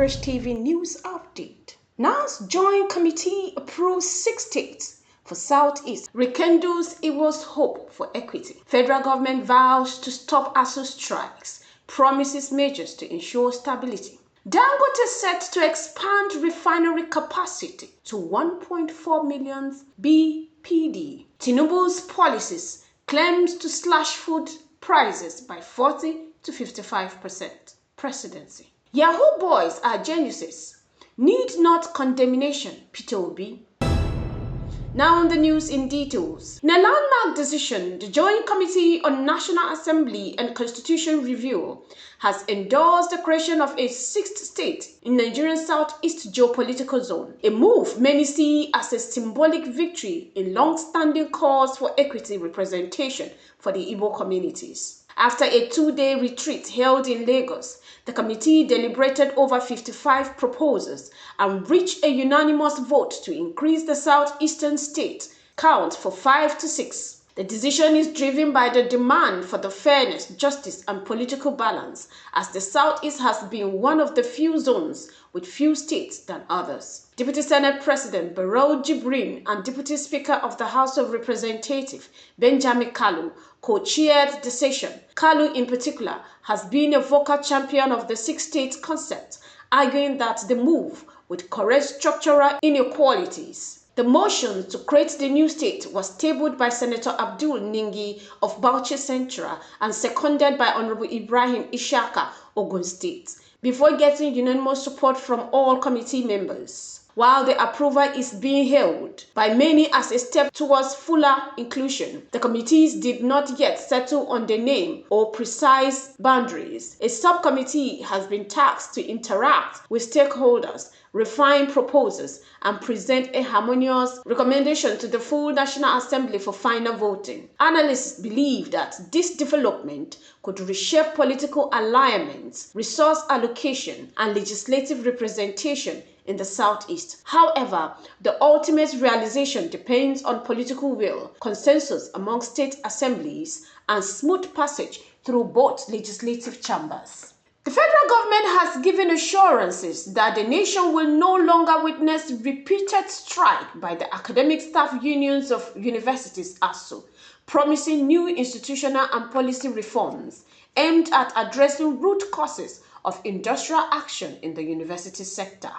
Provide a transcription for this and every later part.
Fresh TV News Update. NAS Joint Committee approves 6 states for Southeast, rekindles Igbo's hope for equity. Federal government vows to stop ASU strikes, promises measures to ensure stability. Dangote set to expand refinery capacity to 1.4 million BPD. Tinubu's policies claims to slash food prices by 40 to 55%. Presidency. Yahoo boys are geniuses. Need not condemnation, Peter Obi. Now on the news in details. In a landmark decision, the Joint Committee on National Assembly and Constitution Review has endorsed the creation of a 6th state in Nigeria's southeast geopolitical zone, a move many see as a symbolic victory in long-standing calls for equity representation for the Igbo communities. After a 2-day retreat held in Lagos, the committee deliberated over 55 proposals and reached a unanimous vote to increase the southeastern state count from 5 to 6. The decision is driven by the demand for the fairness, justice, and political balance, as the Southeast has been one of the few zones with few states than others. Deputy Senate President Barrow Jibrin and Deputy Speaker of the House of Representatives Benjamin Kalu co-chaired the session. Kalu, in particular, has been a vocal champion of the 6-state concept, arguing that the move would correct structural inequalities. The motion to create the new state was tabled by Senator Abdul Ningi of Bauchi Central and seconded by Honorable Ibrahim Ishaka, Ogun State, before getting unanimous support from all committee members. While the approval is being hailed by many as a step towards fuller inclusion, the committees did not yet settle on the name or precise boundaries. A subcommittee has been tasked to interact with stakeholders, refine proposals, and present a harmonious recommendation to the full National Assembly for final voting. Analysts believe that this development could reshape political alignments, resource allocation, and legislative representation in the Southeast. However, the ultimate realization depends on political will, consensus among state assemblies, and smooth passage through both legislative chambers. The federal government has given assurances that the nation will no longer witness repeated strike by the academic staff unions of universities ASU, promising new institutional and policy reforms aimed at addressing root causes of industrial action in the university sector.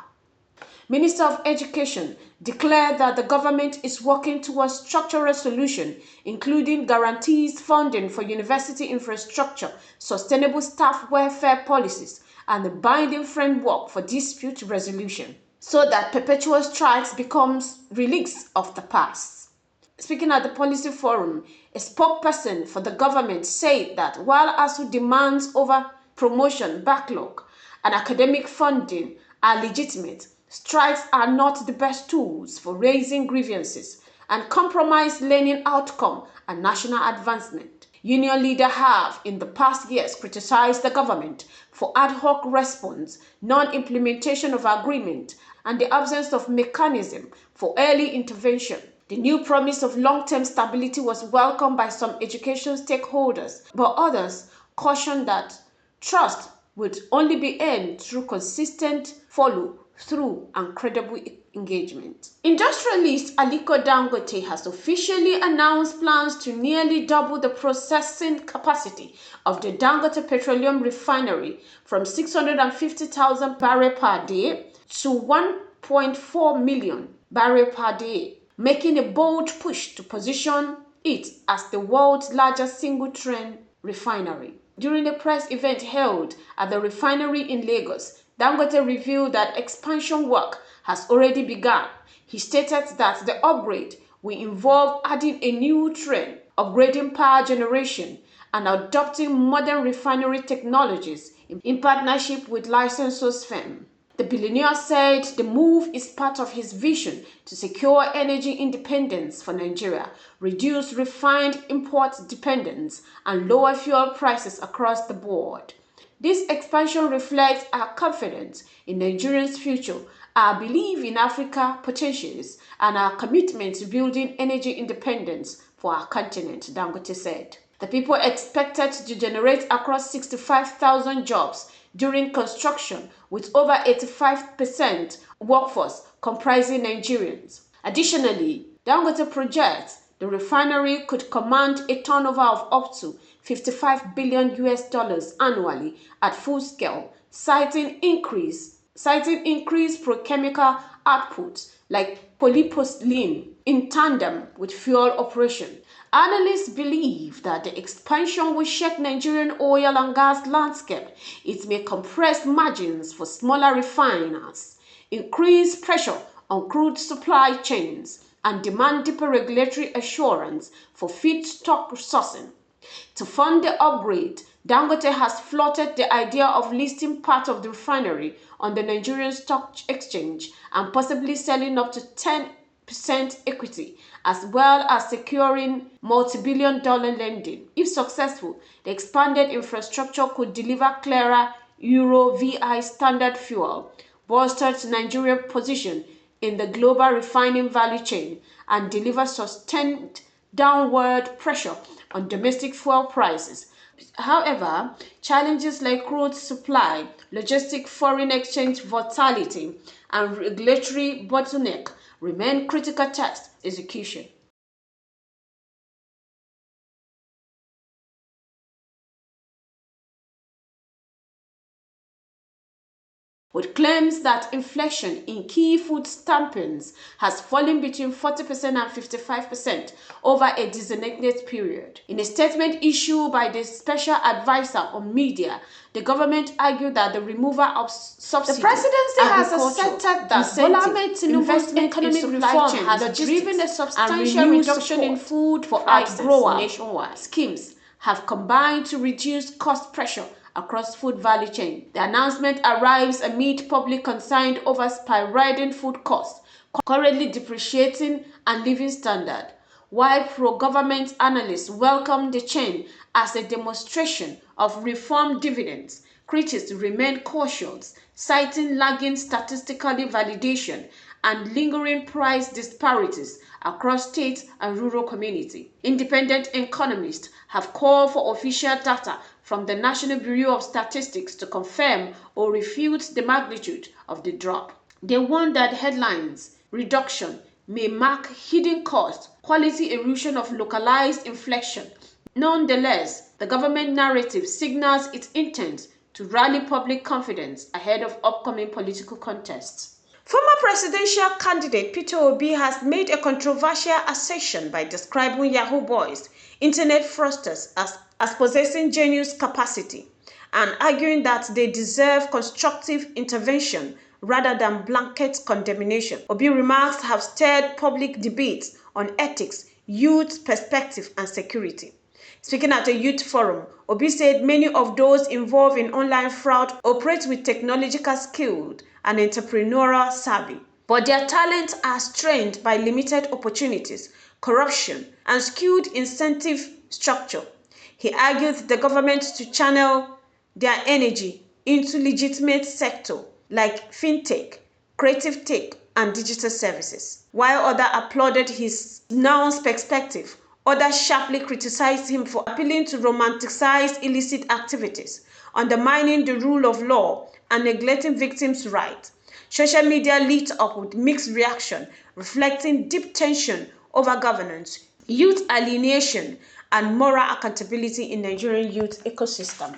Minister of Education declared that the government is working towards structural solutions, including guarantees funding for university infrastructure, sustainable staff welfare policies, and a binding framework for dispute resolution, so that perpetual strikes becomes relics of the past. Speaking at the policy forum, a spokesperson for the government said that while ASU demands over promotion backlog and academic funding are legitimate, strikes are not the best tools for raising grievances and compromise learning outcome and national advancement. Union leaders have in the past years criticized the government for ad hoc response, non-implementation of agreement, and the absence of mechanism for early intervention. The new promise of long-term stability was welcomed by some education stakeholders, but others cautioned that trust would only be earned through consistent follow-through and credible engagement. Industrialist Aliko Dangote has officially announced plans to nearly double the processing capacity of the Dangote Petroleum Refinery from 650,000 barrels per day to 1.4 million barrels per day, making a bold push to position it as the world's largest single-train refinery. During a press event held at the refinery in Lagos, Dangote revealed that expansion work has already begun. He stated that the upgrade will involve adding a new train, upgrading power generation, and adopting modern refinery technologies in partnership with licensors firm. The billionaire said the move is part of his vision to secure energy independence for Nigeria, reduce refined import dependence, and lower fuel prices across the board. This expansion reflects our confidence in Nigeria's future, our belief in Africa's potentials, and our commitment to building energy independence for our continent, Dangote said. The people expected to generate across 65,000 jobs during construction, with over 85% workforce comprising Nigerians. Additionally, Dangote projects the refinery could command a turnover of up to $55 billion annually at full scale, citing increased petrochemical output like polypropylene in tandem with fuel operation. Analysts believe that the expansion will shake Nigerian oil and gas landscape. It may compress margins for smaller refiners, increase pressure on crude supply chains, and demand deeper regulatory assurance for feedstock sourcing. To fund the upgrade, Dangote has floated the idea of listing part of the refinery on the Nigerian Stock Exchange and possibly selling up to 10% equity, as well as securing multi-billion-dollar lending. If successful, the expanded infrastructure could deliver clearer Euro VI standard fuel, bolster Nigeria's position in the global refining value chain, and deliver sustained downward pressure on domestic fuel prices. However, challenges like crude supply, logistic foreign exchange volatility, and regulatory bottleneck remain critical test execution. With claims that inflation in key food staples has fallen between 40% and 55% over a designated period. In a statement issued by the Special Advisor on Media, the government argued that the removal of subsidies, The presidency has asserted that Bola Tinubu's economic reform has driven a substantial reduction in food for growers nationwide. Schemes have combined to reduce cost pressure across food value chain. The announcement arrives amid public concern over spiraling food costs, currently depreciating and living standard. While pro-government analysts welcome the change as a demonstration of reform dividends, critics remain cautious, citing lagging statistical validation and lingering price disparities across state and rural communities. Independent economists have called for official data from the National Bureau of Statistics to confirm or refute the magnitude of the drop. They warn that headlines reduction may mark hidden cost, quality erosion of localized inflation. Nonetheless, the government narrative signals its intent to rally public confidence ahead of upcoming political contests. Former presidential candidate Peter Obi has made a controversial assertion by describing Yahoo boys, internet fraudsters, as possessing genius capacity and arguing that they deserve constructive intervention rather than blanket condemnation. Obi's remarks have stirred public debates on ethics, youth perspective, and security. Speaking at a youth forum, Obi said many of those involved in online fraud operate with technological skill and entrepreneurial savvy, but their talents are strained by limited opportunities, corruption, and skewed incentive structure. He argued the government to channel their energy into legitimate sectors like fintech, creative tech, and digital services. While others applauded his nuanced perspective, others sharply criticized him for appealing to romanticize illicit activities, undermining the rule of law, and neglecting victims' rights. Social media lit up with mixed reaction, reflecting deep tension over governance, youth alienation, and moral accountability in Nigerian youth ecosystem.